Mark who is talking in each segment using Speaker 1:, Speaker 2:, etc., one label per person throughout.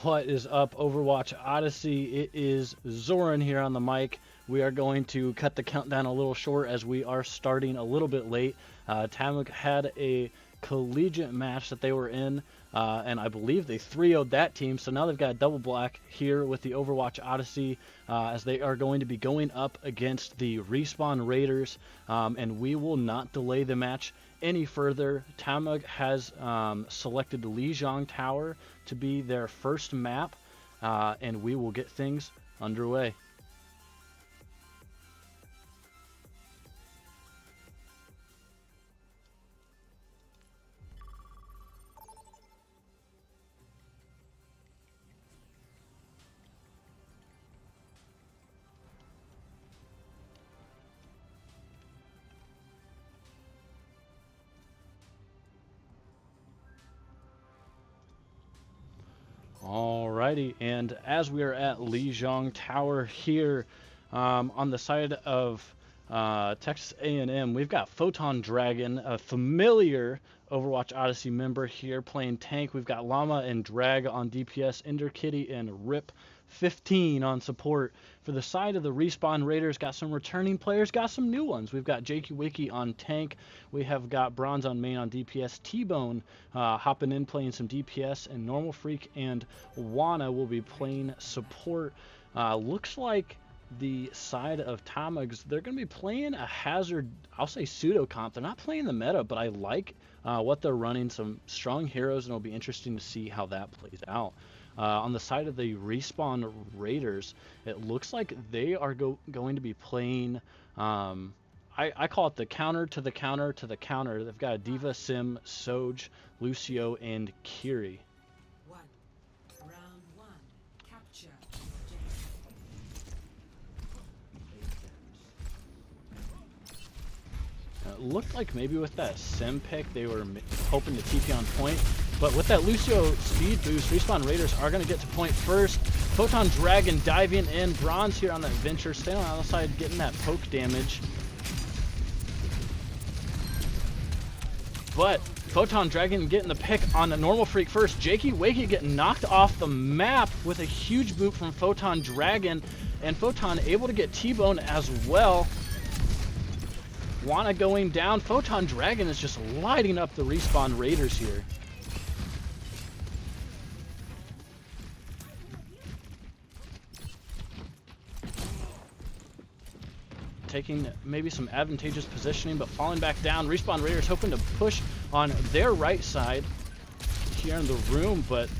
Speaker 1: What is up, Overwatch Odyssey? It is Zoran here on the mic. We are going to cut the countdown a little short as we are starting a little bit late. TAMUG had a collegiate match that they were in, and I believe they 3-0'd that team, so now they've got a double black here with the Overwatch Odyssey as they are going to be going up against the Respawn Raiders, and we will not delay the match any further. TAMUG has selected Lijiang Tower to be their first map, and we will get things underway. Alrighty, and as we are at Lijiang Tower here on the side of Texas A&M, we've got PhotonDragon, a familiar Overwatch Odyssey member here playing tank. We've got Llama and Drag on DPS, EnderKitty and Rip 15 on support. For the side of the Respawn Raiders, got some returning players, got some new ones. We've got Jakey Wiki on tank. We have got BronzeOnMain on DPS. T-Bone hopping in playing some DPS, and Normal Freak and Wana will be playing support. Looks like the side of TAMUG's, they're going to be playing a hazard, I'll say pseudo comp. They're not playing the meta, but I like what they're running. Some strong heroes, and it'll be interesting to see how that plays out. On the side of the Respawn Raiders, it looks like they are going to be playing, I call it the counter to the counter to the counter. They've got Diva, Sim, Soj, Lucio, and Kiri.
Speaker 2: Round one, capture.
Speaker 1: It looked like maybe with that Sim pick they were hoping to TP on point, but with that Lucio speed boost, Respawn Raiders are going to get to point first. PhotonDragon diving in, Bronze here on that Venture, staying on the outside, getting that poke damage. But PhotonDragon getting the pick on the Normal Freak first. Jakey Wakey getting knocked off the map with a huge boot from PhotonDragon, and Photon able to get T-Bone as well. Wana going down. PhotonDragon is just lighting up the Respawn Raiders here. Taking maybe some advantageous positioning, but falling back down. Respawn Raiders hoping to push on their right side here in the room, but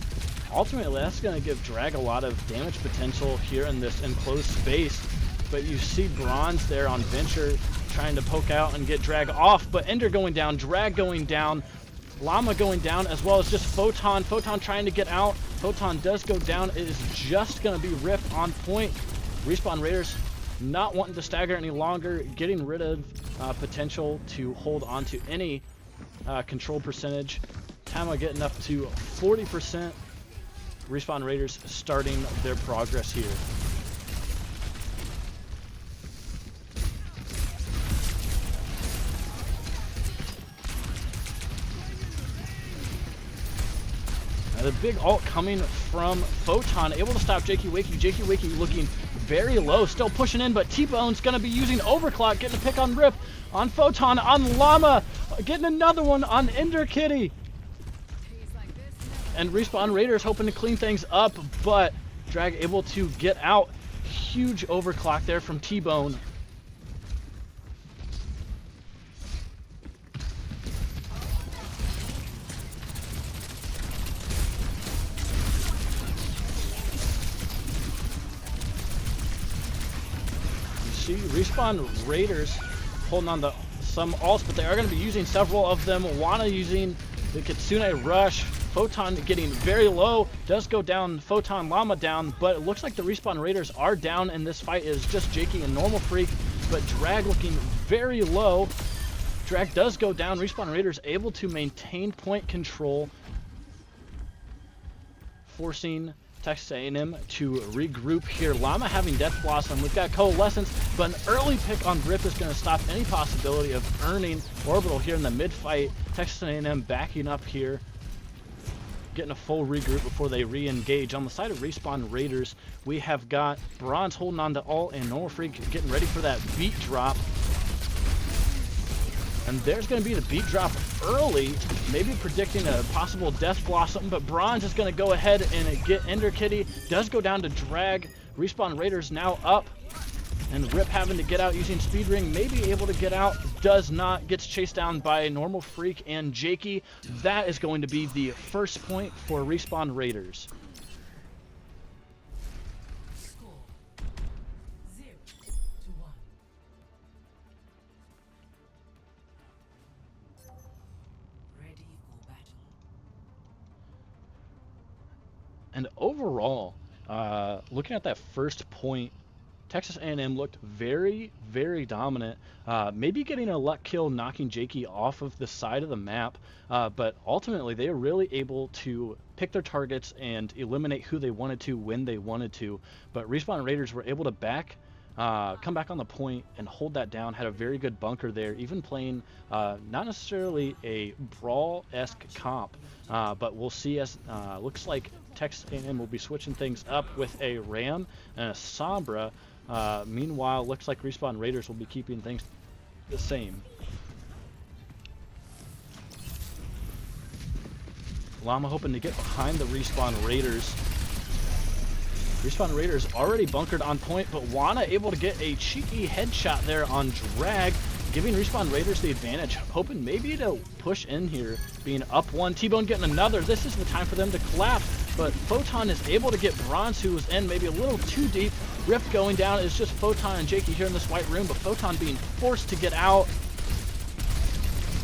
Speaker 1: ultimately that's going to give Drag a lot of damage potential here in this enclosed space. But you see Bronze there on Venture trying to poke out and get Drag off, but Ender going down, Drag going down, Llama going down, as well as just Photon trying to get out. Photon does go down. It is just going to be Rip on point. Respawn Raiders not wanting to stagger any longer, getting rid of potential to hold on to any control percentage. TAMUG getting up to 40%. Respawn Raiders starting their progress here. The big ult coming from Photon, able to stop Jakey Wakey. Jakey Wakey looking very low, still pushing in, but T-Bone's going to be using Overclock, getting a pick on Rip, on Photon, on Llama, getting another one on EnderKitty. And Respawn Raiders hoping to clean things up, but Drag able to get out. Huge Overclock there from T-Bone. See Respawn Raiders holding on to some ults, but they are going to be using several of them. Wana using the Kitsune Rush. Photon getting very low, does go down. Photon, Llama down, but it looks like the Respawn Raiders are down in this fight. It is just Jakey and Normal Freak, but Drag looking very low. Drag does go down. Respawn Raiders able to maintain point control, forcing Texas A&M to regroup here. Llama having Death Blossom. We've got Coalescence, but an early pick on Rip is going to stop any possibility of earning Orbital here in the mid-fight. Texas A&M backing up here. getting a full regroup before they re-engage. On the side of Respawn Raiders, we have got Bronze holding on to ult and Normal Freak getting ready for that beat drop. And there's going to be the beat drop early, maybe predicting a possible Death Blossom, but Bronze is going to go ahead and get Ender Kitty. Does go down to drag. Respawn Raiders now up, and Rip having to get out using Speed Ring, maybe able to get out, does not, gets chased down by Normal Freak and Jakey. That is going to be the first point for Respawn Raiders.
Speaker 2: Score 0-1. Ready for battle.
Speaker 1: And overall, looking at that first point, Texas A&M looked very, very dominant. Maybe getting a luck kill, knocking Jakey off of the side of the map, but ultimately they were really able to pick their targets and eliminate who they wanted to when they wanted to. But Respawn Raiders were able to come back on the point and hold that down. Had a very good bunker there, even playing not necessarily a brawl-esque comp, but we'll see as looks like Texas A&M will be switching things up with a Ram and a Sombra. Meanwhile, looks like Respawn Raiders will be keeping things the same. Llama hoping to get behind the Respawn Raiders. Respawn Raiders already bunkered on point, but Wana able to get a cheeky headshot there on drag, giving Respawn Raiders the advantage, hoping maybe to push in here, being up one. T-Bone getting another. This is the time for them to collapse, but Photon is able to get Bronze, who was in maybe a little too deep. Rip going down. It's just Photon and Jakey here in this white room, but Photon being forced to get out.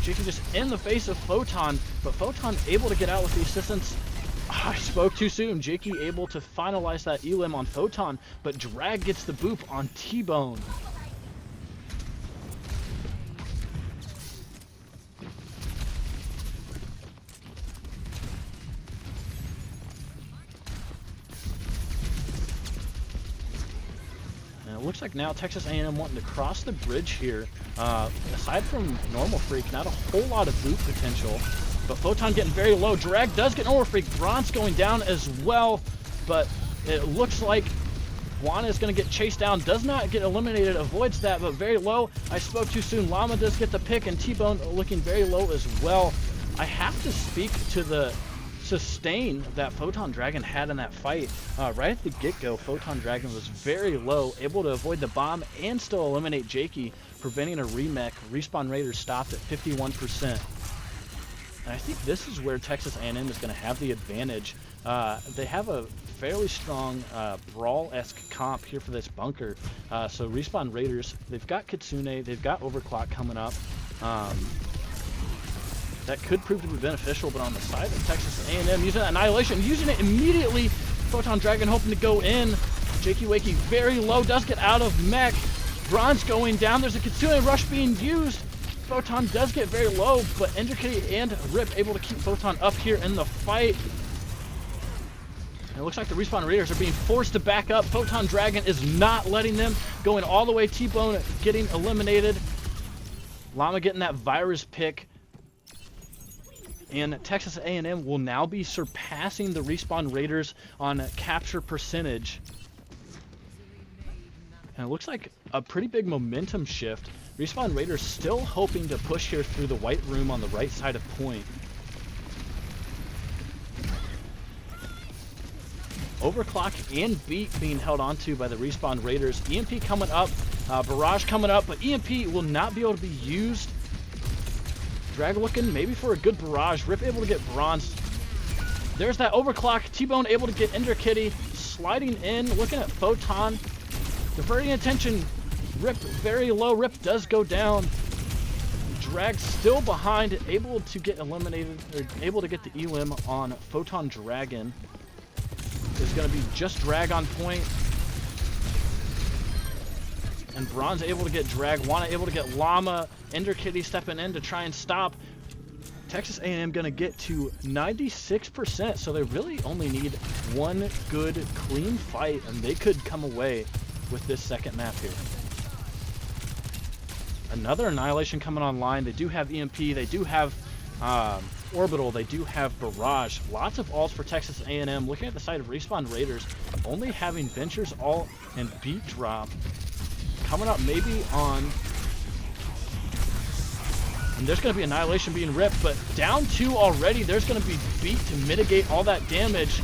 Speaker 1: Jakey just in the face of Photon, but Photon able to get out with the assistance. I spoke too soon. Jakey able to finalize that elim on Photon, but drag gets the boop on T-Bone. It looks like now Texas A&M wanting to cross the bridge here. Aside from Normal Freak, not a whole lot of boot potential, but Photon getting very low. Drag does get Normal Freak. Bronze going down as well, but it looks like Juana is going to get chased down. Does not get eliminated, avoids that, but very low. I spoke too soon. Llama does get the pick, and T-Bone looking very low as well. I have to speak to the sustain that PhotonDragon had in that fight. Right at the get-go, PhotonDragon was very low, able to avoid the bomb and still eliminate Jakey, preventing a remech. Respawn Raiders stopped at 51%. And I think this is where Texas A&M is going to have the advantage. They have a fairly strong brawl-esque comp here for this bunker. So Respawn Raiders, they've got Kitsune, they've got Overclock coming up. That could prove to be beneficial, but on the side of Texas A&M using that Annihilation, using it immediately. PhotonDragon hoping to go in. Jakey Wakey very low, does get out of mech. Bronze going down. There's a Kitsune rush being used. Photon does get very low, but Ender Kitty and Rip able to keep Photon up here in the fight. And it looks like the Respawn Raiders are being forced to back up. PhotonDragon is not letting them, going all the way. T-Bone getting eliminated. Llama getting that virus pick. And Texas A&M will now be surpassing the Respawn Raiders on capture percentage. And it looks like a pretty big momentum shift. Respawn Raiders still hoping to push here through the white room on the right side of point. Overclock and beat being held onto by the Respawn Raiders. EMP coming up, Barrage coming up, but EMP will not be able to be used. Drag looking maybe for a good barrage. Rip able to get Bronze. There's that Overclock. T-Bone able to get Ender Kitty. Sliding in, looking at Photon. Diverting attention. Rip very low. Rip does go down. Drag still behind. Able to get eliminated, or able to get the elim on PhotonDragon. Is going to be just Drag on point. And Bronze able to get Drag. Wana able to get Llama. Ender Kitty stepping in to try and stop. Texas A&M going to get to 96%, so they really only need one good, clean fight, and they could come away with this second map here. Another Annihilation coming online. They do have EMP. They do have Orbital. They do have Barrage. Lots of alts for Texas A&M. Looking at the side of Respawn Raiders, only having Ventures alt and Beat Drop. Coming up maybe on... And there's going to be Annihilation being ripped, but down 2 already. There's going to be Beat to mitigate all that damage.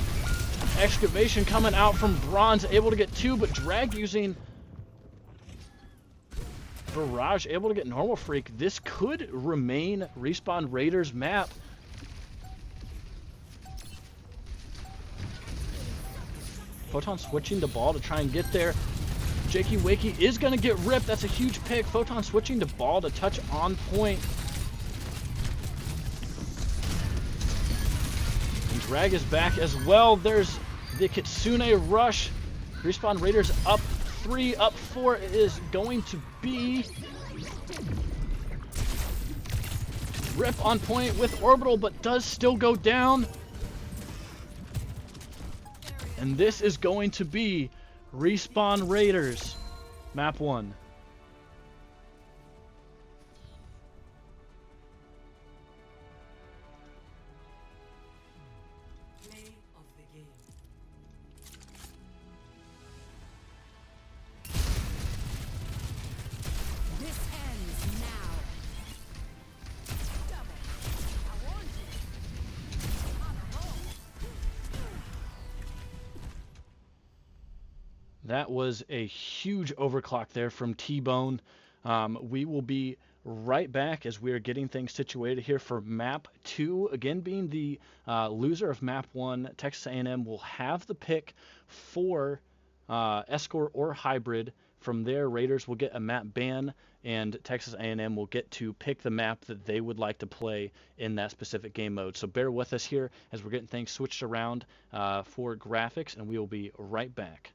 Speaker 1: Excavation coming out from Bronze, able to get 2, but Drag using Barrage, able to get Normal Freak. This could remain Respawn Raiders map. Photon switching the ball to try and get there. Jakey Wakey is going to get ripped. That's a huge pick. Photon switching the ball to touch on point. And Drag is back as well. There's the Kitsune rush. Respawn Raiders up 3, up 4 is going to be Rip on point with Orbital, but does still go down. And this is going to be Respawn Raiders, map 1.
Speaker 2: Play of the game. This ends now. Double. I warned you. On a roll.
Speaker 1: That was a huge overclock there from T-Bone. We will be right back as we are getting things situated here for map 2. Again, being the loser of map 1, Texas A&M will have the pick for Escort or Hybrid. From there, Raiders will get a map ban, and Texas A&M will get to pick the map that they would like to play in that specific game mode. So bear with us here as we're getting things switched around for graphics, and we will be right back.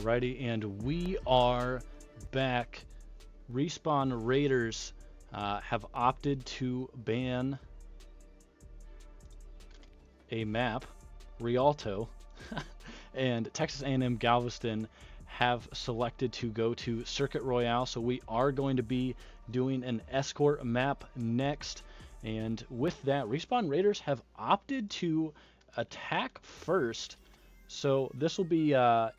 Speaker 1: Alrighty, and we are back. Respawn Raiders have opted to ban a map, Rialto, and Texas A&M Galveston have selected to go to Circuit Royale. So we are going to be doing an escort map next. And with that, Respawn Raiders have opted to attack first. So this will be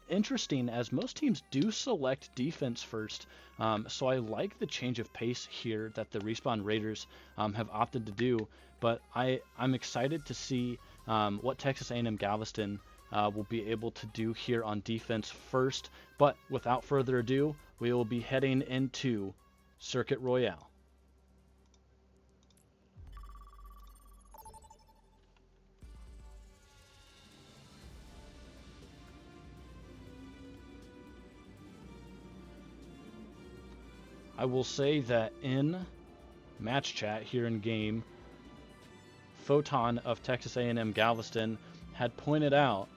Speaker 1: interesting, as most teams do select defense first. So I like the change of pace here that the Respawn Raiders have opted to do. But I'm excited to see what Texas A&M Galveston will be able to do here on defense first. But without further ado, we will be heading into Circuit Royale. I will say that in match chat here in game, Photon of Texas A&M Galveston had pointed out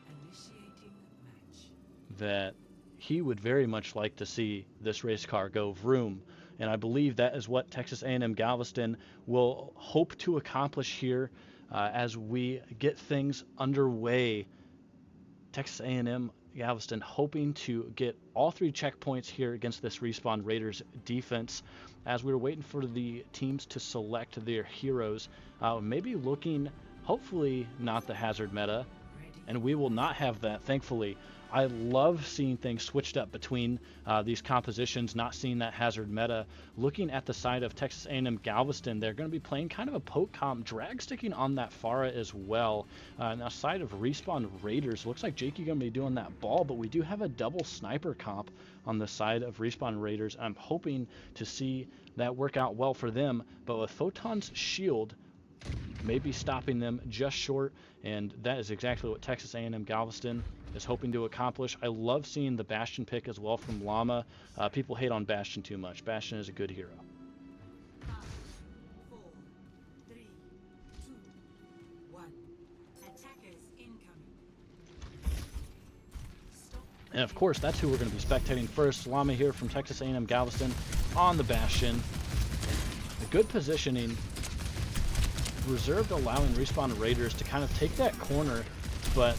Speaker 1: that he would very much like to see this race car go vroom, and I believe that is what Texas A&M Galveston will hope to accomplish here as we get things underway. Texas A&M Galveston hoping to get all 3 checkpoints here against this Respawn Raiders defense. As we were waiting for the teams to select their heroes, maybe looking, hopefully not the hazard meta, and we will not have that, thankfully. I love seeing things switched up between these compositions, not seeing that hazard meta. Looking at the side of Texas A&M Galveston, they're going to be playing kind of a poke comp, drag sticking on that Pharah as well. Now, side of Respawn Raiders, looks like Jakey going to be doing that ball, but we do have a double sniper comp on the side of Respawn Raiders. I'm hoping to see that work out well for them, but with Photon's shield, maybe stopping them just short, and that is exactly what Texas A&M Galveston is hoping to accomplish. I love seeing the Bastion pick as well from Llama. People hate on Bastion too much. Bastion is a good hero.
Speaker 2: 5, 4, 3, 2, 1. Attackers incoming. Stop.
Speaker 1: And of course, that's who we're going to be spectating first. Llama here from Texas A&M Galveston on the Bastion. A good positioning. Reserved, allowing Respawn Raiders to kind of take that corner, but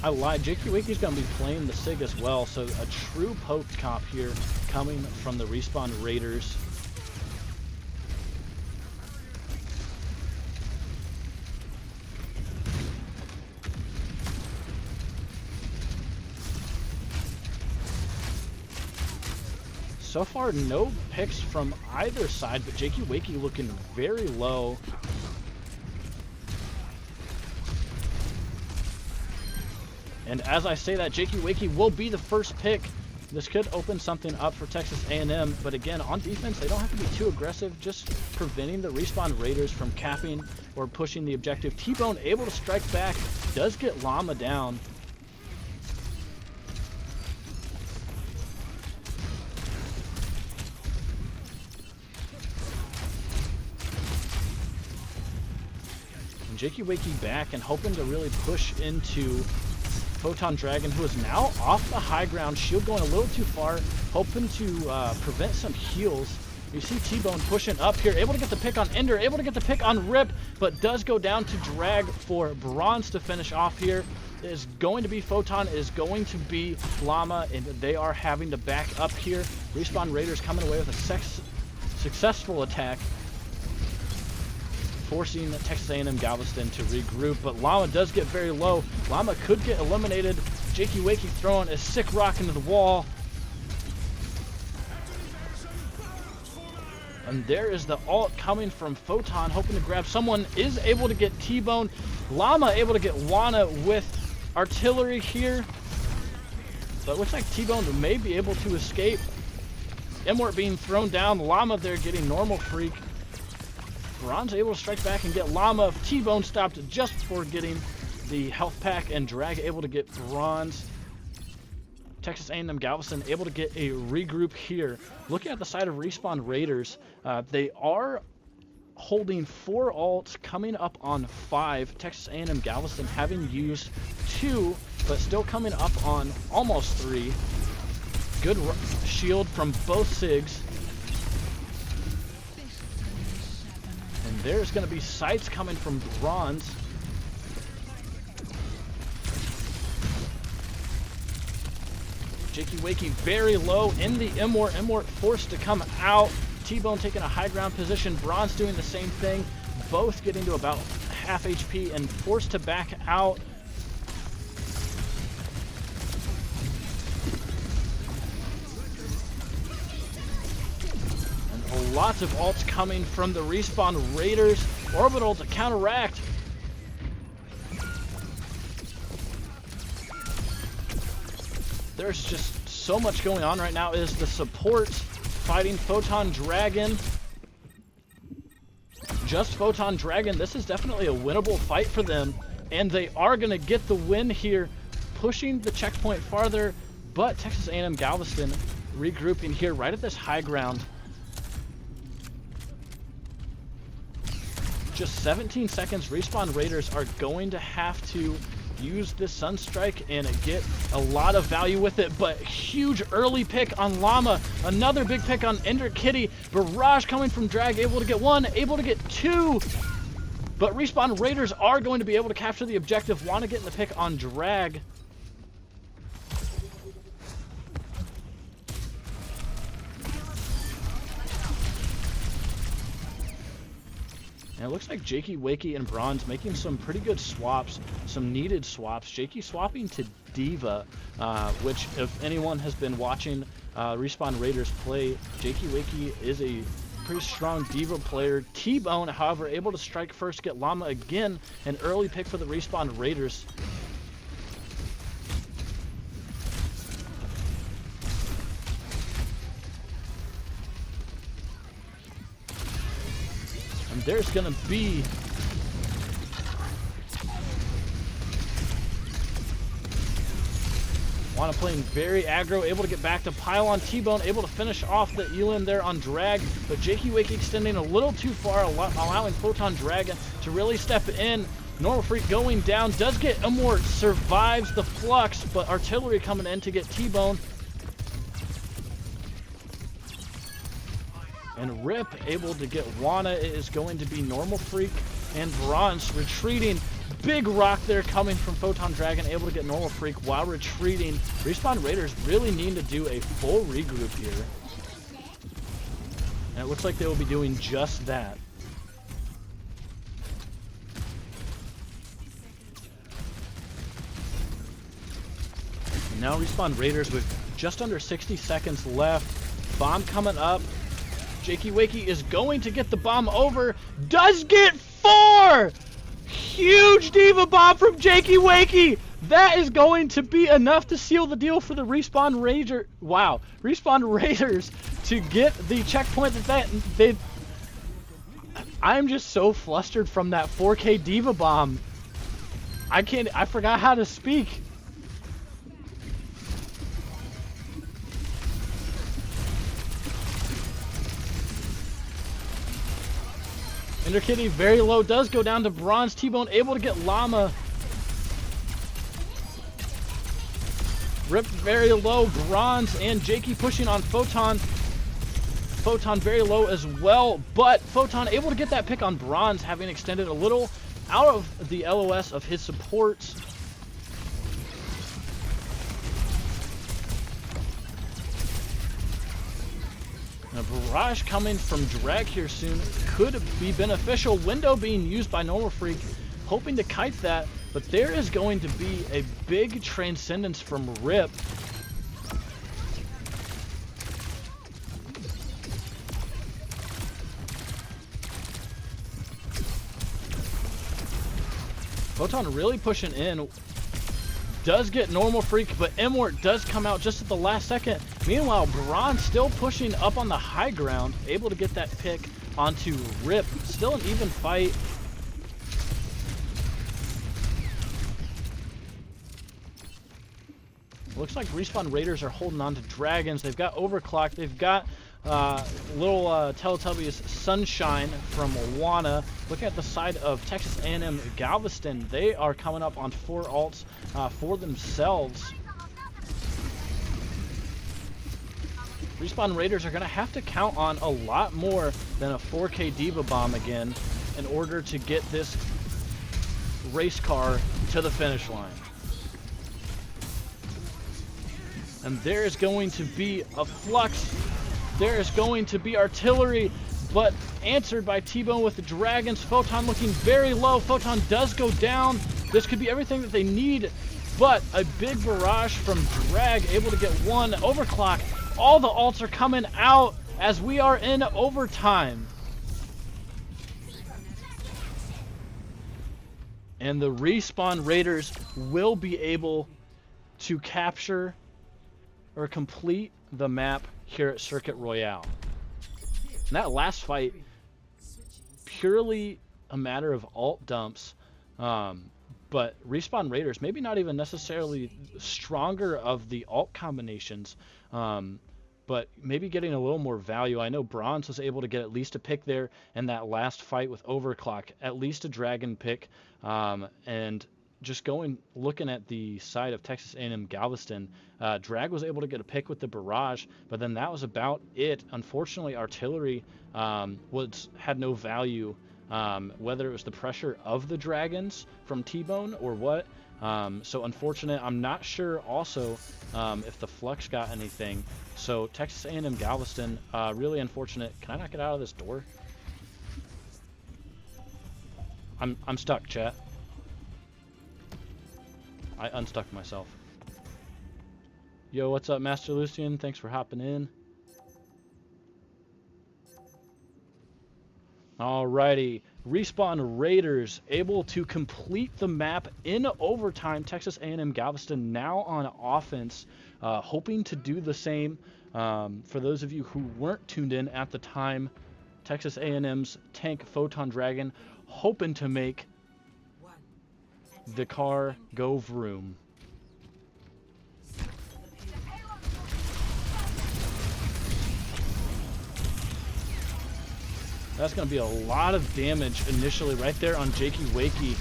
Speaker 1: I lied. Jakey Wakey's going to be playing the SIG as well, so a true poke comp here coming from the Respawn Raiders. So far, no picks from either side, but Jakey Wakey looking very low. And as I say that, Jakey Wakey will be the first pick. This could open something up for Texas A&M, but again, on defense, they don't have to be too aggressive, just preventing the Respawn Raiders from capping or pushing the objective. T-Bone able to strike back, does get Llama down. Jakey Wakey back and hoping to really push into PhotonDragon, who is now off the high ground. Shield going a little too far, hoping to prevent some heals. You see T-Bone pushing up here, able to get the pick on Ender, able to get the pick on Rip, but does go down to drag for Bronze to finish off here. It is going to be Photon, it is going to be Llama, and they are having to back up here. Respawn Raiders coming away with a successful attack, forcing Texas A&M Galveston to regroup, but Llama does get very low. Llama could get eliminated. Jakey Wakey throwing a sick rock into the wall. And there is the ult coming from Photon, hoping to grab someone, is able to get T-Bone. Llama able to get Wana with artillery here. But it looks like T-Bone may be able to escape. Immort being thrown down. Llama there getting normal freak. Bronze able to strike back and get Llama. T-Bone stopped just before getting the health pack, and Drag able to get Bronze. Texas A&M Galveston able to get a regroup here. Looking at the side of Respawn Raiders, they are holding 4 ults, coming up on 5. Texas A&M Galveston having used 2, but still coming up on almost 3. Good shield from both SIGs. And there's going to be sights coming from Bronze. Jakey Wakey very low in the Immort. Immort forced to come out. T-Bone taking a high ground position. Bronze doing the same thing. Both getting to about half HP and forced to back out. And lots of ults coming from the Respawn Raiders. Orbital to counteract. There's just so much going on right now. Is the supports fighting PhotonDragon. Just PhotonDragon. This is definitely a winnable fight for them. And they are going to get the win here, pushing the checkpoint farther. But Texas A&M Galveston regrouping here right at this high ground. Just 17 seconds. Respawn Raiders are going to have to use this Sunstrike and get a lot of value with it, but huge early pick on Llama, another big pick on Ender Kitty. Barrage coming from Drag, able to get 1, able to get 2, but Respawn Raiders are going to be able to capture the objective. Want to get in the pick on Drag. And it looks like Jakey Wakey and Bronze making some pretty good swaps, some needed swaps. Jakey swapping to D.Va, which if anyone has been watching Respawn Raiders play, Jakey Wakey is a pretty strong D.Va player. T-Bone, however, able to strike first, get Llama again, an early pick for the Respawn Raiders. And there's gonna be Wanna playing very aggro, able to get back to pile on T-Bone, able to finish off the Elan there on Drag, but Jakey Wakey extending a little too far, allowing PhotonDragon to really step in. Normal Freak going down, does get Immort, survives the flux, but artillery coming in to get T-Bone. And Rip able to get Wana. It is going to be Normal Freak and Bronze retreating. Big rock there coming from PhotonDragon, able to get Normal Freak while retreating. Respawn Raiders really need to do a full regroup here. And it looks like they will be doing just that. And now Respawn Raiders with just under 60 seconds left. Bomb coming up. Jakey Wakey is going to get the bomb over. Does get 4! Huge D.Va bomb from Jakey Wakey! That is going to be enough to seal the deal for the Respawn Raiders. Wow. Respawn Raiders to get the checkpoint that they... I'm just so flustered from that 4K D.Va bomb. I forgot how to speak. Ender Kitty very low, does go down to Bronze. T-Bone able to get Llama. Rip very low, Bronze and Jakey pushing on Photon. Photon very low as well, but Photon able to get that pick on Bronze, having extended a little out of the LOS of his supports. A barrage coming from Drag here soon could be beneficial. Window being used by Normal Freak, hoping to kite that, but there is going to be a big transcendence from Rip. Photon really pushing in. Does get Normal Freak, but Immort does come out just at the last second. Meanwhile, Bronze still pushing up on the high ground, able to get that pick onto Rip. Still an even fight. Looks like Respawn Raiders are holding on to Dragons. They've got Overclock. They've got
Speaker 3: little Teletubbies Sunshine from Wana. Looking at the side of Texas A&M Galveston, they are coming up on 4 alts for themselves. Respawn Raiders are going to have to count on a lot more than a 4K Diva Bomb again in order to get this race car to the finish line. And there is going to be a flux. There is going to be artillery, but answered by T-Bone with the Dragons. Photon looking very low. Photon does go down. This could be everything that they need, but a big barrage from Drag, able to get one. Overclock. All the alts are coming out as we are in overtime. And the Respawn Raiders will be able to capture or complete the map here at Circuit Royale. And that last fight, purely a matter of alt dumps, but Respawn Raiders, maybe not even necessarily stronger of the alt combinations, but maybe getting a little more value. I know Bronze was able to get at least a pick there in that last fight with Overclock, at least a Dragon pick, and just looking at the side of Texas A&M Galveston, Drag was able to get a pick with the barrage, but then that was about it. Unfortunately, artillery had no value, whether it was the pressure of the Dragons from T-Bone or what. So unfortunate. I'm not sure also if the Flux got anything. So Texas A&M Galveston, really unfortunate. Can I not get out of this door? I'm stuck, chat. I unstuck myself. Yo, what's up, Master Lucian? Thanks for hopping in. Alrighty. Respawn Raiders able to complete the map in overtime. Texas A&M Galveston now on offense, hoping to do the same. For those of you who weren't tuned in at the time, Texas A&M's tank PhotonDragon hoping to make the car go vroom. That's going to be a lot of damage initially right there on Jakey Wakey.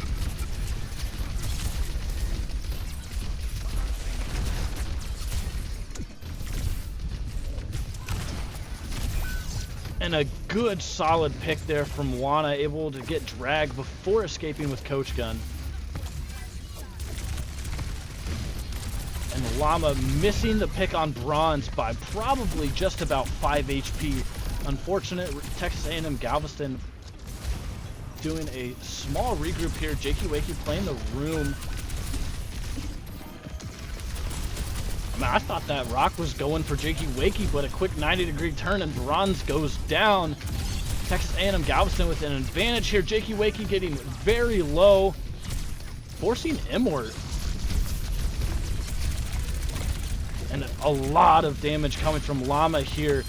Speaker 3: And a good solid pick there from Wana, able to get Drag before escaping with Coach Gun. And Llama missing the pick on Bronze by probably just about 5 HP. Unfortunate. Texas A&M Galveston doing a small regroup here. Jakey Wakey playing the room. I mean, I thought that rock was going for Jakey Wakey, but a quick 90-degree turn and Bronze goes down. Texas A&M Galveston with an advantage here. Jakey Wakey getting very low, forcing Immort. And a lot of damage coming from Llama here.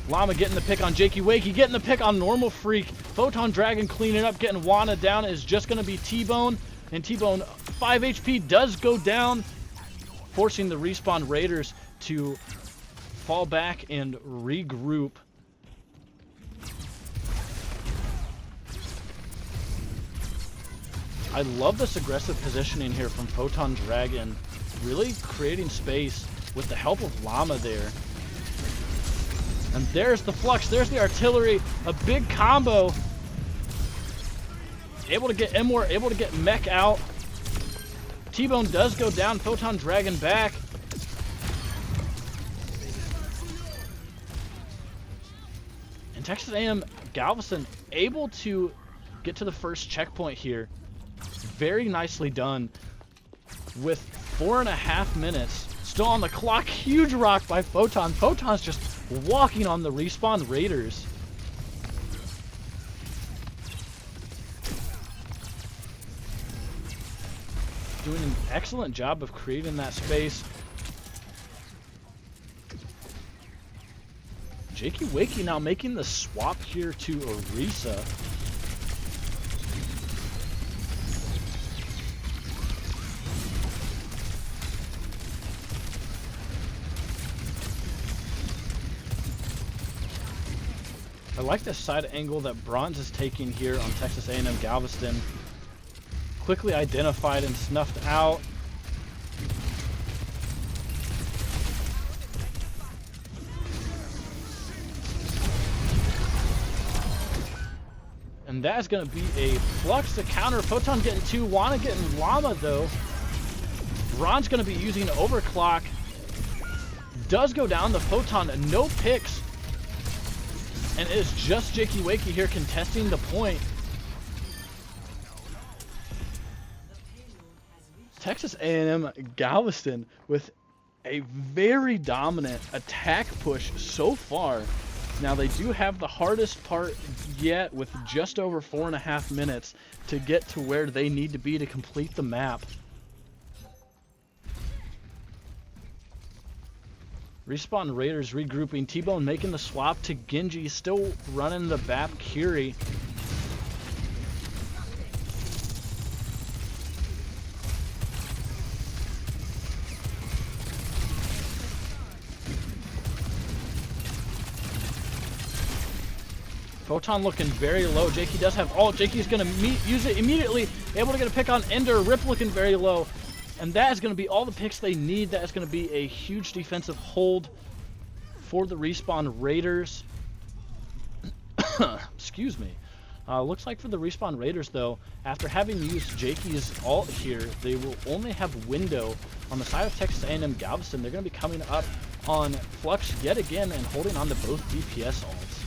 Speaker 3: Llama getting the pick on Jakey Wakey, getting the pick on Normal Freak. PhotonDragon cleaning up, getting Wana down. Is just going to be T-Bone. And T-Bone, 5 HP, does go down, forcing the Respawn Raiders to fall back and regroup. I love this aggressive positioning here from PhotonDragon, really creating space with the help of Llama there. And there's the Flux, there's the artillery, a big combo. Able to get Immort, able to get Mech out. T-Bone does go down, PhotonDragon back. And Texas A&M Galveston able to get to the first checkpoint here. Very nicely done with 4.5 minutes still on the clock. Huge rock by Photon. Photon's just walking on the Respawn Raiders. Doing an excellent job of creating that space. Jakey Wakey now making the swap here to Orisa. I like the side angle that Bronze is taking here on Texas A&M Galveston. Quickly identified and snuffed out. And that is going to be a Flux to counter. Photon getting 2, Wanna getting Llama though. Bronze going to be using Overclock. Does go down the Photon, no picks. And it is just Jakey Wakey here contesting the point. Texas A&M Galveston with a very dominant attack push so far. Now they do have the hardest part yet with just over 4.5 minutes to get to where they need to be to complete the map. Respawn Raiders regrouping. T-Bone making the swap to Genji, still running the BAP Curie. Photon looking very low. Jakey does have ult. Jakey's going to use it immediately. Able to get a pick on Ender. Rip looking very low. And that is going to be all the picks they need. That is going to be a huge defensive hold for the Respawn Raiders. Excuse me. Looks like for the Respawn Raiders, though, after having used Jakey's ult here, they will only have window on the side of Texas A&M Galveston. They're going to be coming up on Flux yet again and holding on to both DPS ults.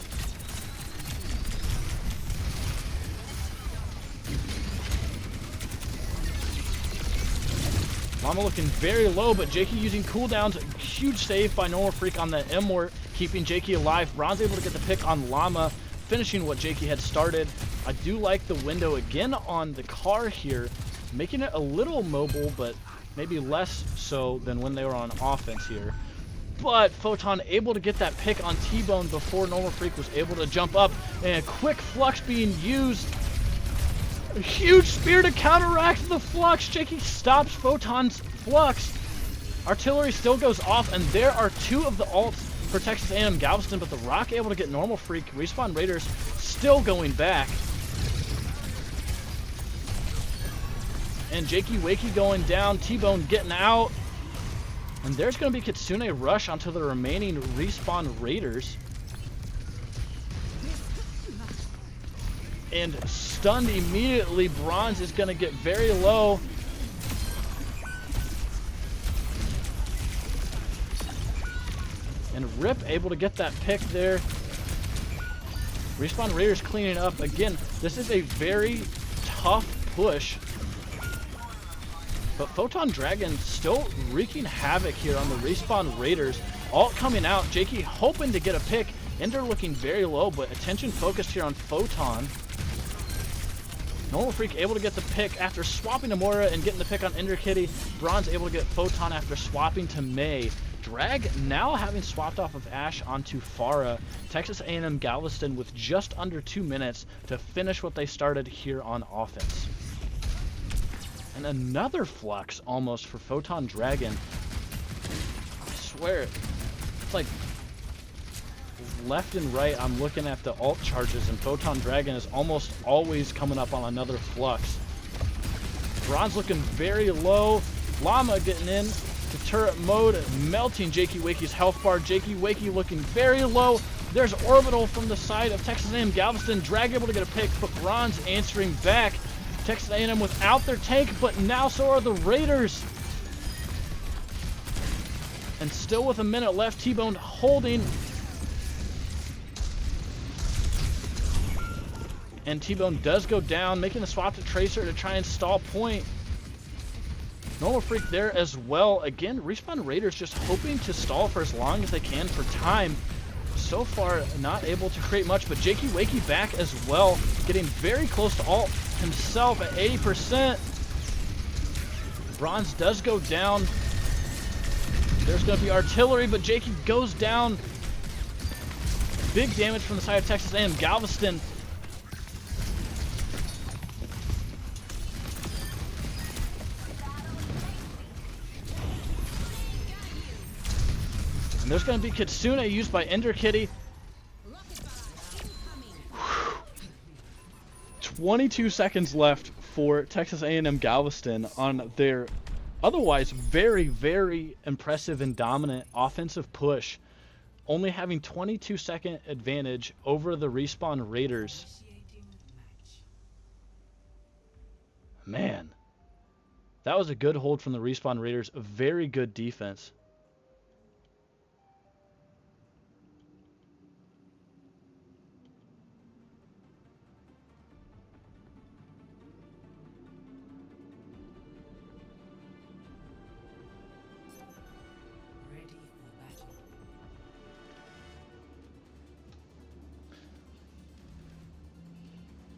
Speaker 3: Llama looking very low, but Jakey using cooldowns. Huge save by Normal Freak on the M-Wort, keeping Jakey alive. Bronze able to get the pick on Llama, finishing what Jakey had started. I do like the window again on the car here, making it a little mobile, but maybe less so than when they were on offense here. But Photon able to get that pick on T-Bone before Normal Freak was able to jump up, and a quick Flux being used. A huge spear to counteract the Flux. Jakey stops Photon's Flux. Artillery still goes off, and there are 2 of the ults for Texas A&M Galveston, but the Rock able to get Normal Freak. Respawn Raiders still going back. And Jakey Wakey going down. T-Bone getting out. And there's going to be Kitsune rush onto the remaining Respawn Raiders. And stunned immediately. Bronze is going to get very low. And Rip able to get that pick there. Respawn Raiders cleaning up. Again, this is a very tough push. But PhotonDragon still wreaking havoc here on the Respawn Raiders. Ult coming out. Jakey hoping to get a pick. Ender looking very low, but attention focused here on Photon. Normal Freak able to get the pick after swapping to Moira and getting the pick on Ender Kitty. Bronze able to get Photon after swapping to May. Drag now having swapped off of Ashe onto Pharah. Texas A&M Galveston with just under 2 minutes to finish what they started here on offense. And another Flux almost for PhotonDragon. I swear, it's like left and right I'm looking at the ult charges, and PhotonDragon is almost always coming up on another Flux. Bronze looking very low. Llama getting in to turret mode, melting Jakey Wakey's health bar. Jakey Wakey looking very low. There's Orbital from the side of Texas A&M Galveston. Drag able to get a pick, but Bronze answering back. Texas A&M without their tank, but now so are the Raiders. And still with a minute left, T-Bone holding. And T-Bone does go down, making the swap to Tracer to try and stall point. Normal Freak there as well. Again, Respawn Raiders just hoping to stall for as long as they can for time. So far, not able to create much, but Jakey Wakey back as well, getting very close to ult himself at 80%. Bronze does go down. There's going to be artillery, but Jakey goes down. Big damage from the side of Texas A&M Galveston. And there's going to be Kitsune used by Ender Kitty.
Speaker 1: 22 seconds left for Texas A&M Galveston on their otherwise very, very impressive and dominant offensive push, only having 22-second advantage over the Respawn Raiders. Man, that was a good hold from the Respawn Raiders. A very good defense.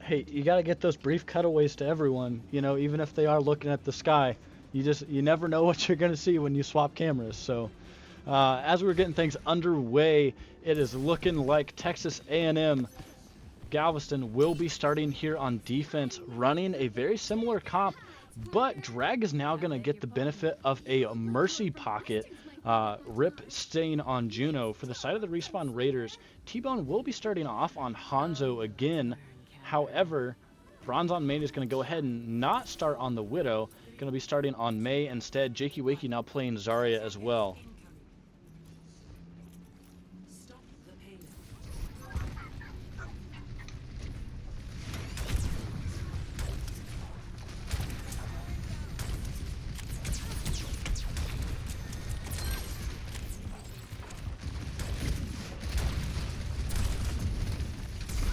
Speaker 1: Hey, you got to get those brief cutaways to everyone, you know, even if they are looking at the sky. You never know what you're going to see when you swap cameras. So as we're getting things underway, it is looking like Texas A&M Galveston will be starting here on defense, running a very similar comp, but Drag is now going to get the benefit of a Mercy Pocket. Rip staying on Juno. For the side of the Respawn Raiders, T-Bone will be starting off on Hanzo again. However, BronzeOnMain is going to go ahead and not start on the Widow. Going to be starting on Mei instead. Jakey Wakey now playing Zarya as well.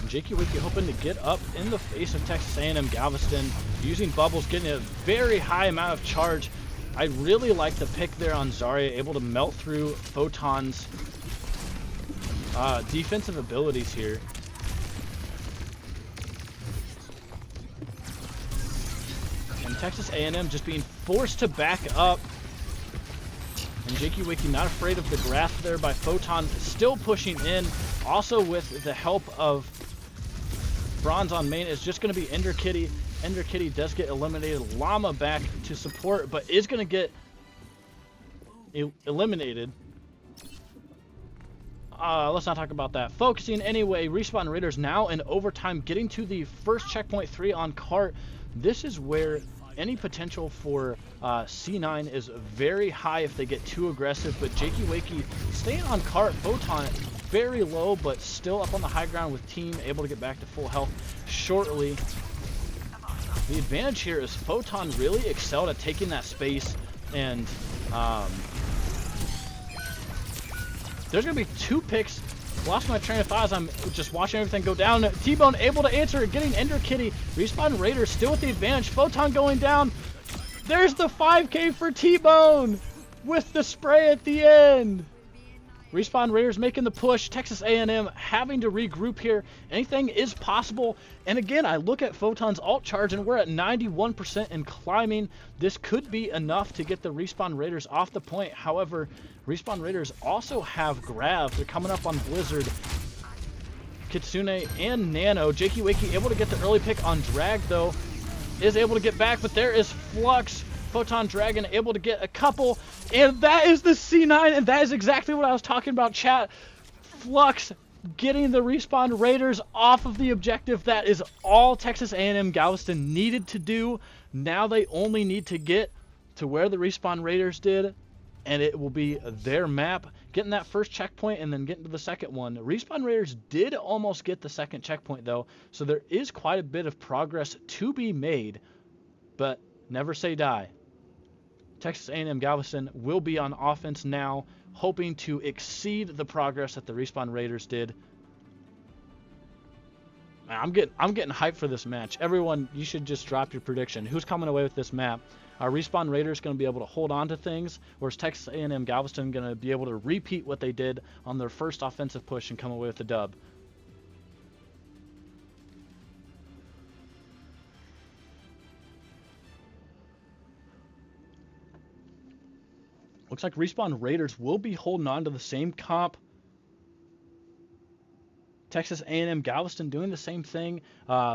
Speaker 1: Jakey Wakey hoping to get up in the face of Texas A&M Galveston, using bubbles, getting a very high amount of charge. I really like the pick there on Zarya, able to melt through Photon's defensive abilities here. And Texas A&M just being forced to back up. And Jakey Wakey not afraid of the grasp there by Photon, still pushing in. Also with the help of BronzeOnMain is just going to be Ender Kitty. Ender Kitty does get eliminated. Llama back to support, but is going to get eliminated. Let's not talk about that. Focusing anyway, Respawn Raiders now in overtime, getting to the first checkpoint 3 on cart. This is where any potential for C9 is very high if they get too aggressive, but Jakey Wakey staying on cart. Photon very low, but still up on the high ground with team, able to get back to full health shortly. The advantage here is Photon really excelled at taking that space, and there's going to be 2 picks. Lost my train of thought as I'm just watching everything go down. T-Bone able to answer, getting Ender Kitty. Respawn Raiders still with the advantage. Photon going down. There's the 5K for T-Bone with the spray at the end. Respawn Raiders making the push. Texas A&M having to regroup here. Anything is possible. And again, I look at Photon's alt charge and we're at 91% and climbing. This could be enough to get the Respawn Raiders off the point. However, Respawn Raiders also have grabs. They're coming up on Blizzard, Kitsune, and Nano. Jakey Wakey able to get the early pick on Drag though. Is able to get back, but there is Flux. PhotonDragon able to get a couple, and that is the C9, and that is exactly what I was talking about, chat. Flux getting the Respawn Raiders off of the objective. That is all Texas A&M Galveston needed to do. Now they only need to get to where the Respawn Raiders did, and it will be their map. Getting that first checkpoint and then getting to the second one. Respawn Raiders did almost get the second checkpoint though, so there is quite a bit of progress to be made, but never say die. Texas A&M Galveston will be on offense now, hoping to exceed the progress that the Respawn Raiders did. I'm getting hyped for this match. Everyone, you should just drop your prediction. Who's coming away with this map? Are Respawn Raiders going to be able to hold on to things, or is Texas A&M Galveston going to be able to repeat what they did on their first offensive push and come away with the dub? Looks like Respawn Raiders will be holding on to the same comp. Texas A&M Galveston doing the same thing.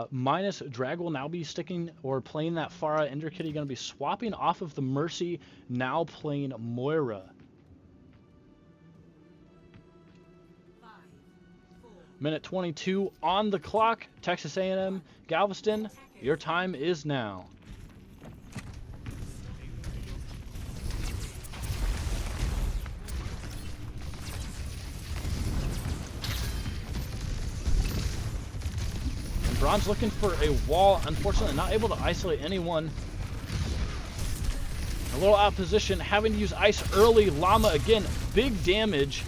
Speaker 1: Minus Drag will now be sticking or playing that Pharah. Ender Kitty going to be swapping off of the Mercy, now playing Moira.
Speaker 3: Minute 22 on the clock. Texas A&M, Galveston, your time is now. And Bronze looking for a wall. Unfortunately, not able to isolate anyone. A little out of position, having to use ice early. Llama again, big damage.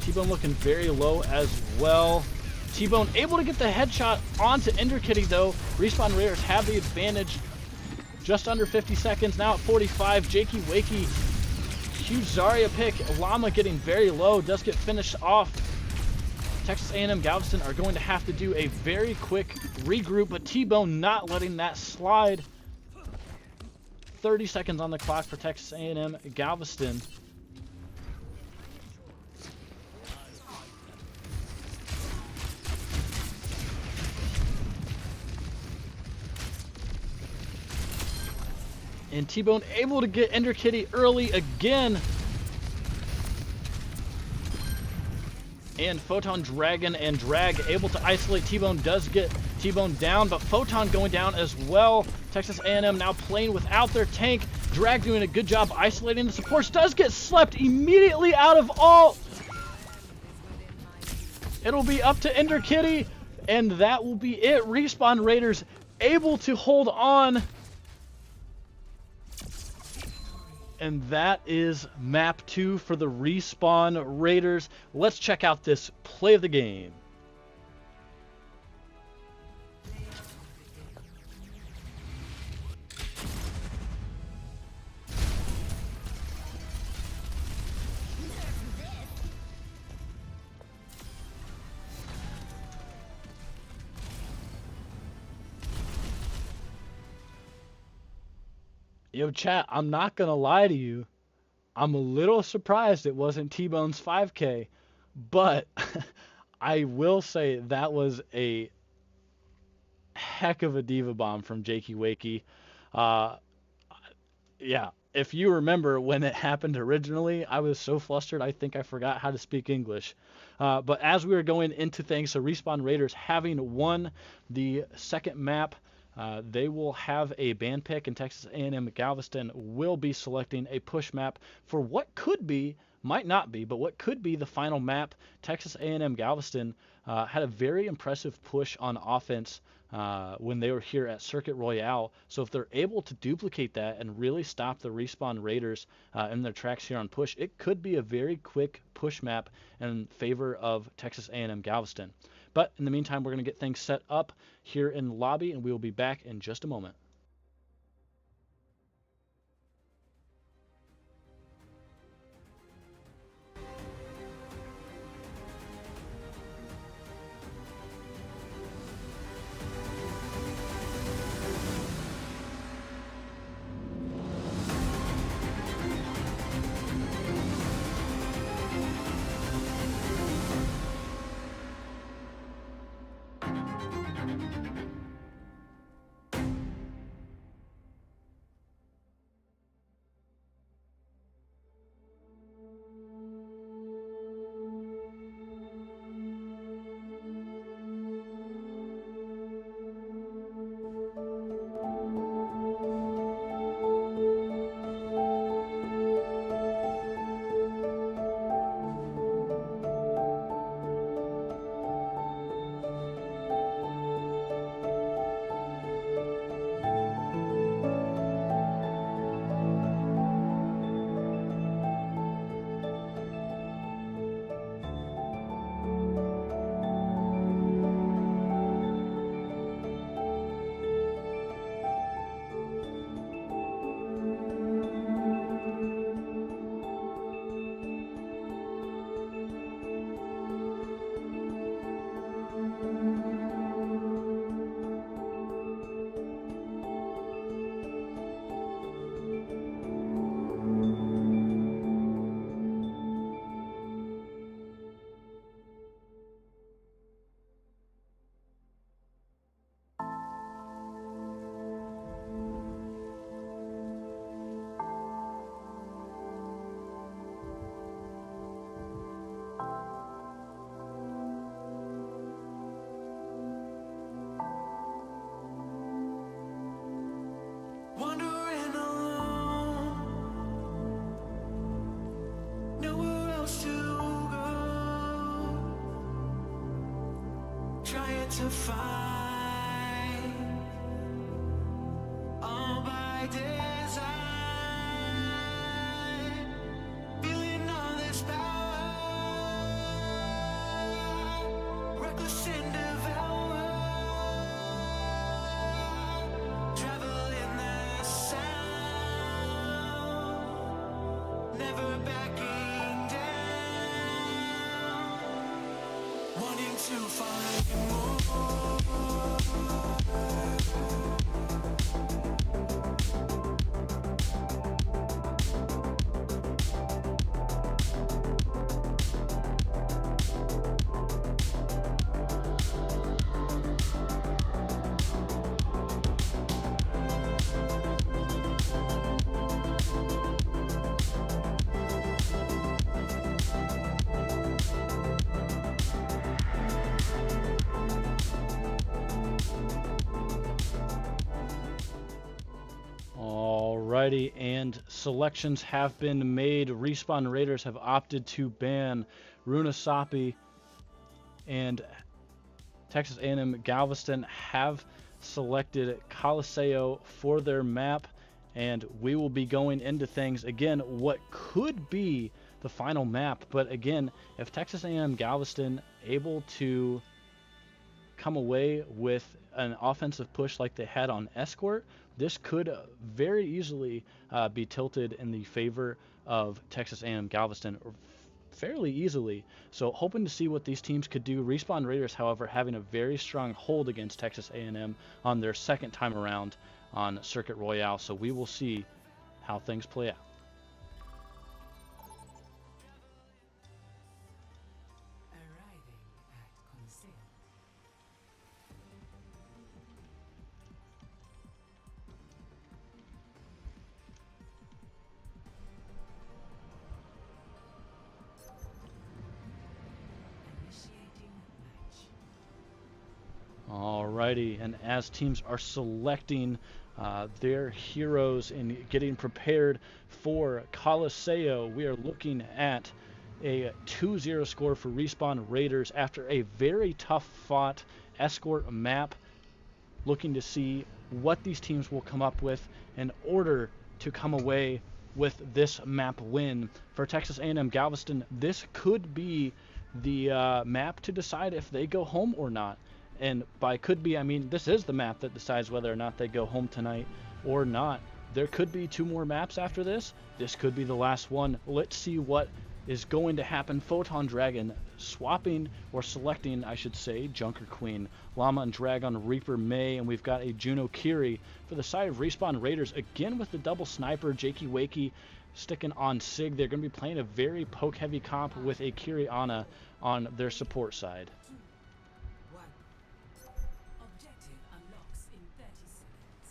Speaker 3: T-Bone looking very low as well. T-Bone able to get the headshot onto Enderkitty though. Respawn Raiders have the advantage. Just under 50 seconds, now at 45. Jakey Wakey, huge Zarya pick. Llama getting very low, does get finished off. Texas A&M Galveston are going to have to do a very quick regroup, but T-Bone not letting that slide. 30 seconds on the clock for Texas A&M Galveston. And T-Bone able to get Enderkitty early again. And PhotonDragon and Drag able to isolate. T-Bone does get T-Bone down, but Photon going down as well. Texas A&M now playing without their tank. Drag doing a good job isolating the supports. Does get slept immediately out of ult. It'll be up to Enderkitty, and that will be it. Respawn Raiders able to hold on. And that is map 2 for the Respawn Raiders. Let's check out this play of the game. Yo, chat, I'm not going to lie to you. I'm a little surprised it wasn't T-Bone's 5K, but I will say that was a heck of a diva bomb from Jakey Wakey. Yeah, if you remember when it happened originally, I was so flustered I think I forgot how to speak English. But as we were going into things, so Respawn Raiders having won the second map, they will have a ban pick, and Texas A&M Galveston will be selecting a push map for what could be, might not be, but what could be the final map. Texas A&M Galveston had a very impressive push on offense when they were here at Circuit Royale. So if they're able to duplicate that and really stop the Respawn Raiders in their tracks here on push, it could be a very quick push map in favor of Texas A&M Galveston. But in the meantime, we're going to get things set up here in the lobby, and we will be back in just a moment.
Speaker 4: to find, all by design. Feeling all this power, reckless and devour, traveling the sound, never backing down, wanting to find more.
Speaker 1: Alrighty, and selections have been made. Respawn Raiders have opted to ban Runasapi, and Texas A&M Galveston have selected Coliseo for their map, and we will be going into things again what could be the final map. But again, if Texas A&M Galveston able to come away with an offensive push like they had on Escort, this could very easily be tilted in the favor of Texas A&M Galveston fairly easily. So hoping to see what these teams could do. Respawn Raiders, however, having a very strong hold against Texas A&M on their second time around on Circuit Royale. So we will see how things play out.
Speaker 4: Arriving at Coliseum. Initiating match.
Speaker 1: Alrighty, and as teams are selecting their heroes and getting prepared for Coliseo, we are looking at a 2-0 score for Respawn Raiders after a very tough fought Escort map. Looking to see what these teams will come up with in order to come away with this map win. For Texas A&M Galveston, this could be the map to decide if they go home or not. And by could be, I mean this is the map that decides whether or not they go home tonight or not. There could be 2 more maps after this. This could be the last one. Let's see what is going to happen. PhotonDragon swapping, or selecting, I should say, Junker Queen, Llama and Dragon, Reaper May, and we've got a Juno Kiri for the side of Respawn Raiders. Again with the double sniper, Jakey Wakey sticking on Sig. They're going to be playing a very poke-heavy comp with a Kiri Ana on their support side.
Speaker 4: Objective unlocks in 30 seconds.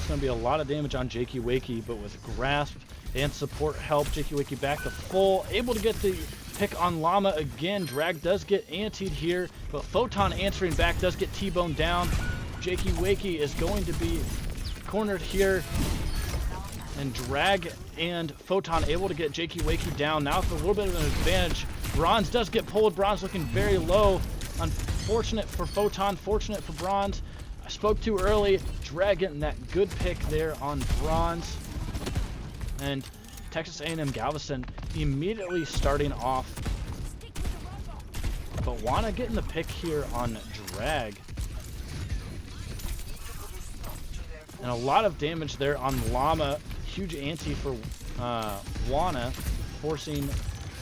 Speaker 1: Going to be a lot of damage on Jakey Wakey, but with grasp and support help, Jakey Wakey back to full, able to get the pick on Llama again. Drag does get antied here, but Photon answering back does get T-boned down. Jakey Wakey is going to be cornered here, and Drag and Photon able to get Jakey Wakey down. Now it's a little bit of an advantage. Bronze does get pulled. Bronze looking very low. Unfortunate for Photon, fortunate for Bronze. I spoke too early. Drag getting that good pick there on Bronze. And Texas A&M Galveston immediately starting off, but wanna getting the pick here on Drag. And a lot of damage there on Llama. Huge ante for Wana, forcing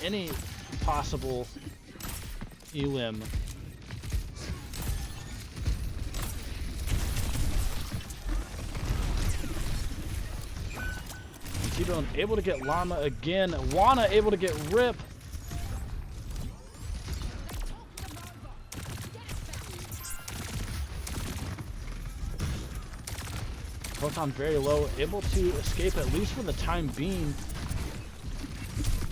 Speaker 1: any possible elim. T-Bone able to get Llama again. Wana able to get Rip.
Speaker 3: Photon very low, able to escape at least for the time being.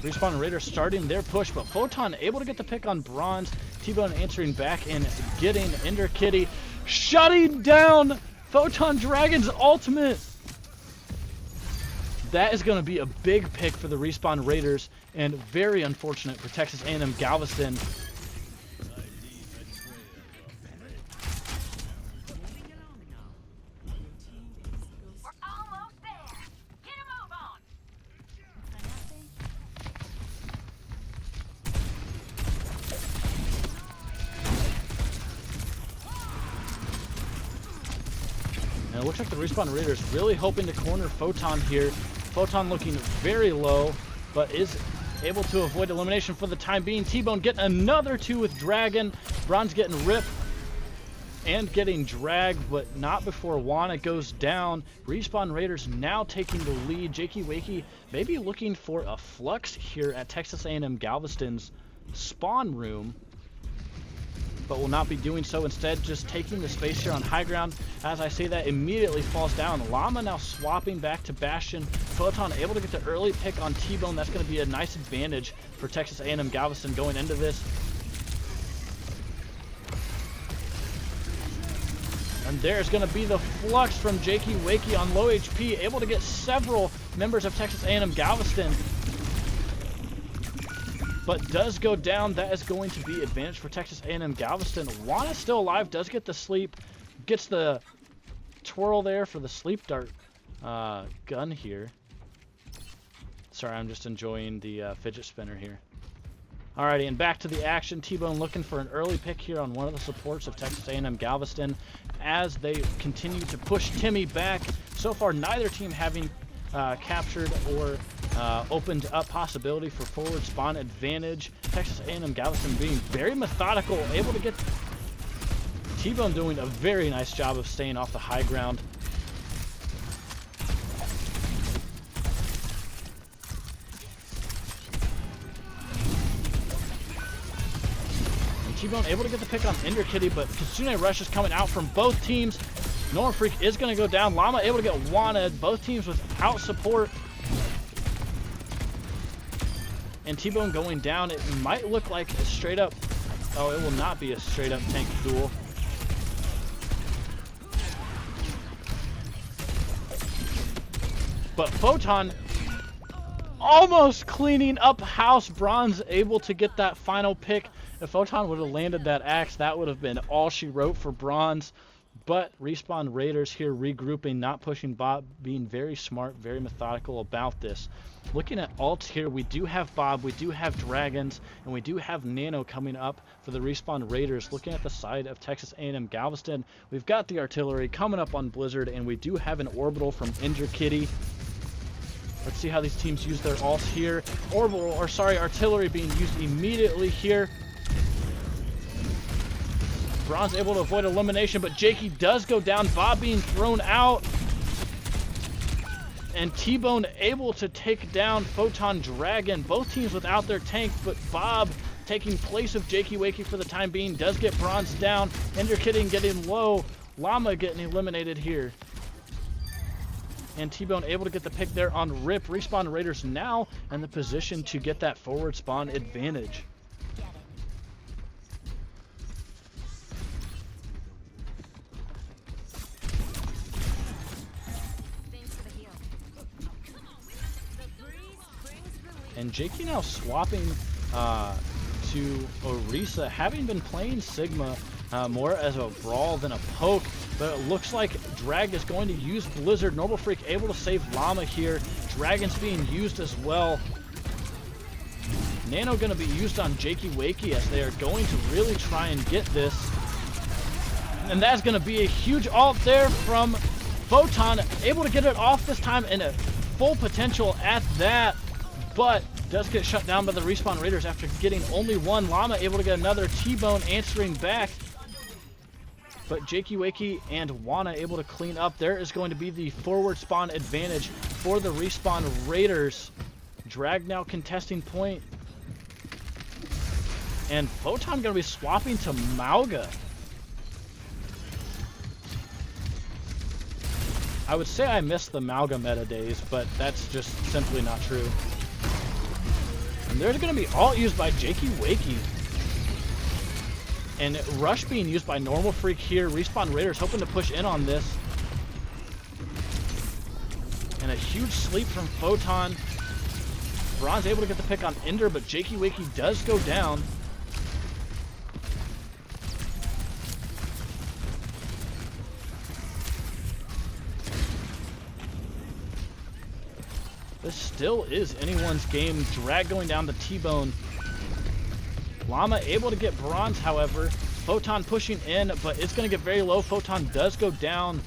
Speaker 3: Respawn Raiders starting their push, but Photon able to get the pick on Bronze. T-Bone answering back and getting Ender Kitty, shutting down PhotonDragon's ultimate. That is going to be a big pick for the Respawn Raiders, and very unfortunate for Texas A&M Galveston.
Speaker 2: We're almost there. Get a move on.
Speaker 3: And it looks like the Respawn Raiders really hoping to corner Photon here. Photon looking very low, but is able to avoid elimination for the time being. T-Bone getting another 2 with Dragon. Bronze getting ripped and getting dragged, but not before Wana goes down. Respawn Raiders now taking the lead. Jakey Wakey maybe looking for a flux here at Texas A&M Galveston's spawn room, but will not be doing so. Instead, just taking the space here on high ground. As I say that, immediately falls down. Llama now swapping back to Bastion. Photon able to get the early pick on T-Bone. That's going to be a nice advantage for Texas A&M Galveston going into this. And there's going to be the flux from Jakey Wakey on low HP, able to get several members of Texas A&M Galveston, but does go down. That is going to be advantage for Texas A&M Galveston. Wana still alive, does get the sleep, gets the twirl there for the sleep dart gun here. Sorry, I'm just enjoying the fidget spinner here. Alrighty, and back to the action. T-Bone looking for an early pick here on one of the supports of Texas A&M Galveston as they continue to push Timmy back. So far, neither team having captured or opened up possibility for forward spawn advantage. Texas A&M Galveston being very methodical, able to get T-Bone doing a very nice job of staying off the high ground. T-Bone able to get the pick on Ender Kitty, but Kitsune Rush is coming out from both teams. Normal Freak is going to go down. Llama able to get wanted. Both teams without support. And T-Bone going down. It might look like a straight up... Oh, it will not be a straight up tank duel. But Photon almost cleaning up house. Bronze able to get that final pick. If Photon would have landed that axe, that would have been all she wrote for Bronze. But Respawn Raiders here regrouping, not pushing Bob, being very smart, very methodical about this. Looking at alts here, we do have Bob, we do have Dragons, and we do have Nano coming up for the Respawn Raiders. Looking at the side of Texas A&M Galveston, we've got the artillery coming up on Blizzard, and we do have an orbital from Ender Kitty. Let's see how these teams use their alts here. Artillery being used immediately here. Bronze able to avoid elimination, but Jakey does go down. Bob being thrown out. And T-Bone able to take down PhotonDragon. Both teams without their tank, but Bob taking place of Jakey Wakey for the time being does get Bronze down. Ender Kitty getting low. Llama getting eliminated here. And T-Bone able to get the pick there on Rip. Respawn Raiders now in the position to get that forward spawn advantage. And Jakey now swapping to Orisa, having been playing Sigma more as a brawl than a poke, but it looks like Drag is going to use Blizzard. Normal Freak able to save Llama here. Dragon's being used as well. Nano going to be used on Jakey Wakey as they are going to really try and get this. And that's going to be a huge ult there from Photon, able to get it off this time and a full potential at that. But does get shut down by the Respawn Raiders after getting only one. Llama able to get another. T-Bone answering back. But Jakey Wakey and Wana able to clean up. There is going to be the forward spawn advantage for the Respawn Raiders. Drag now contesting point. And Photon going to be swapping to Mauga. I would say I miss the Malga meta days, but that's just simply not true. And there's going to be ult used by Jakey Wakey. And Rush being used by Normal Freak here. Respawn Raiders hoping to push in on this. And a huge sleep from Photon. Bronze able to get the pick on Ender, but Jakey Wakey does go down. This still is anyone's game. Drag going down to T-Bone. Llama able to get Bronze, however. Photon pushing in, but it's going to get very low. Photon does go down.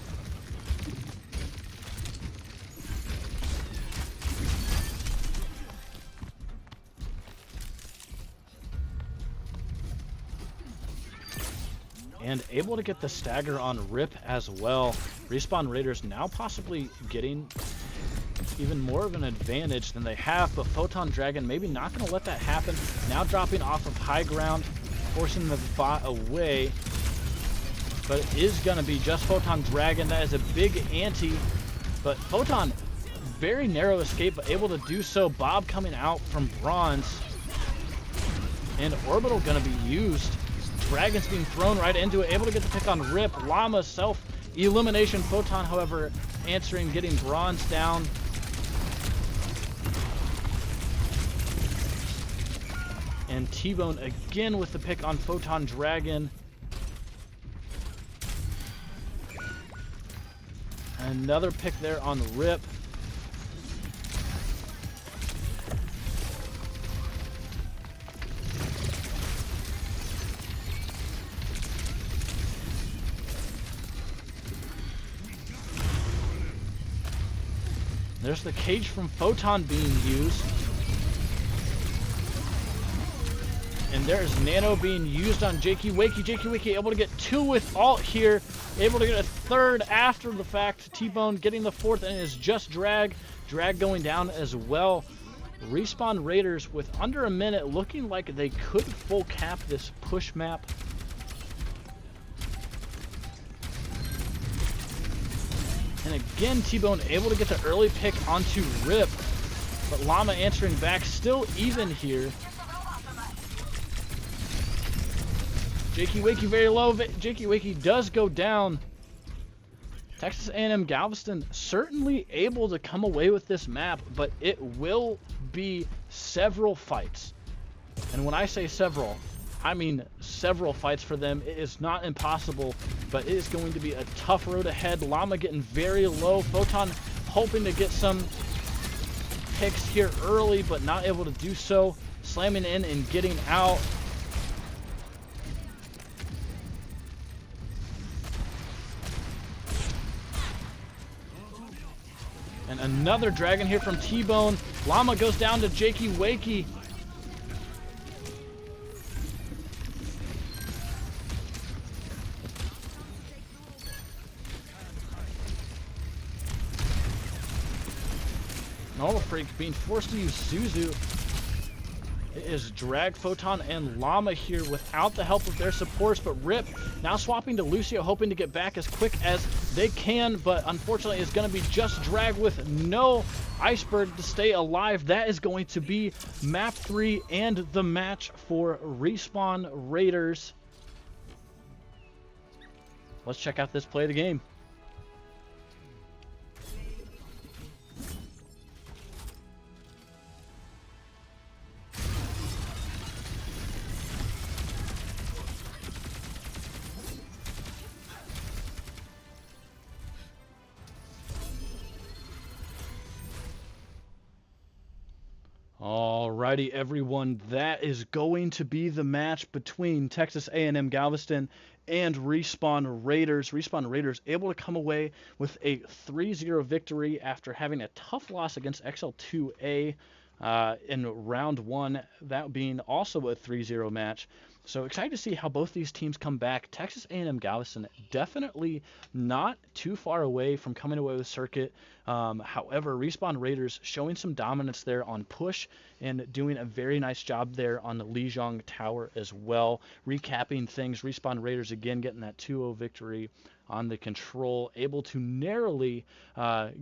Speaker 3: And able to get the stagger on Rip as well. Respawn Raiders now possibly getting even more of an advantage than they have, but PhotonDragon maybe not going to let that happen. Now dropping off of high ground, forcing the bot away. But it is going to be just PhotonDragon. That is a big ante, but Photon, very narrow escape, but able to do so. Bob coming out from Bronze. And Orbital going to be used. Dragon's being thrown right into it, able to get the pick on Rip. Llama self-elimination. Photon, however, answering, getting Bronze down. And T-Bone again with the pick on PhotonDragon. Another pick there on Rip. There's the cage from Photon being used. And there's Nano being used on Jakey Wakey. Jakey Wakey able to get 2 with ult here. Able to get a 3rd after the fact. T-Bone getting the 4th, and it's just Drag. Drag going down as well. Respawn Raiders with under a minute, looking like they could full cap this push map. And again, T-Bone able to get the early pick onto Rip. But Llama answering back, still even here. Jakey Wakey very low. Jakey Wakey does go down. Texas A&M Galveston certainly able to come away with this map, but it will be several fights. And when I say several, I mean several fights for them. It is not impossible, but it is going to be a tough road ahead. Llama getting very low. Photon hoping to get some picks here early, but not able to do so. Slamming in and getting out. And another dragon here from T-Bone. Llama goes down to Jakey Wakey. Normal Freak being forced to use Zuzu. It is Drag, Photon, and Llama here without the help of their supports, but Rip now swapping to Lucio, hoping to get back as quick as they can, but unfortunately it's going to be just Drag with no Iceberg to stay alive. That is going to be map 3 and the match for Respawn Raiders. Let's check out this play of the game. Alrighty, everyone, that is going to be the match between Texas A&M Galveston and Respawn Raiders. Respawn Raiders able to come away with a 3-0 victory after having a tough loss against XL2A in round 1, that being also a 3-0 match. So excited to see how both these teams come back. Texas A&M Galveston definitely not too far away from coming away with circuit. However, Respawn Raiders showing some dominance there on push and doing a very nice job there on the Lijiang Tower as well. Recapping things, Respawn Raiders again getting that 2-0 victory on the control, able to narrowly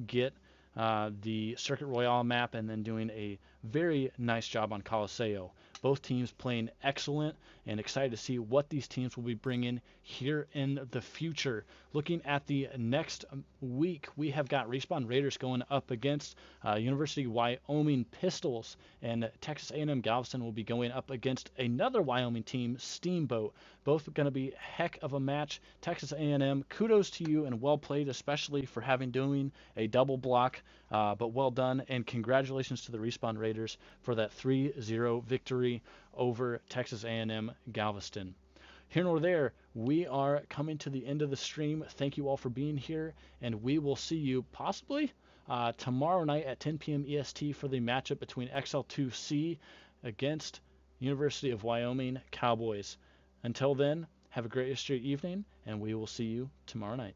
Speaker 3: get the Circuit Royale map, and then doing a very nice job on Coliseo. Both teams playing excellent, and excited to see what these teams will be bringing here in the future. Looking at the next week, we have got Respawn Raiders going up against University of Wyoming Pistols, and Texas A&M Galveston will be going up against another Wyoming team, Steamboat. Both going to be heck of a match. Texas A&M, kudos to you and well played, especially for having doing a double block, but well done, and congratulations to the Respawn Raiders for that 3-0 victory over Texas A&M Galveston. Here nor there, we are coming to the end of the stream. Thank you all for being here, and we will see you possibly tomorrow night at 10 p.m. EST for the matchup between XL2C against University of Wyoming Cowboys. Until then, have a great rest of your evening, and we will see you tomorrow night.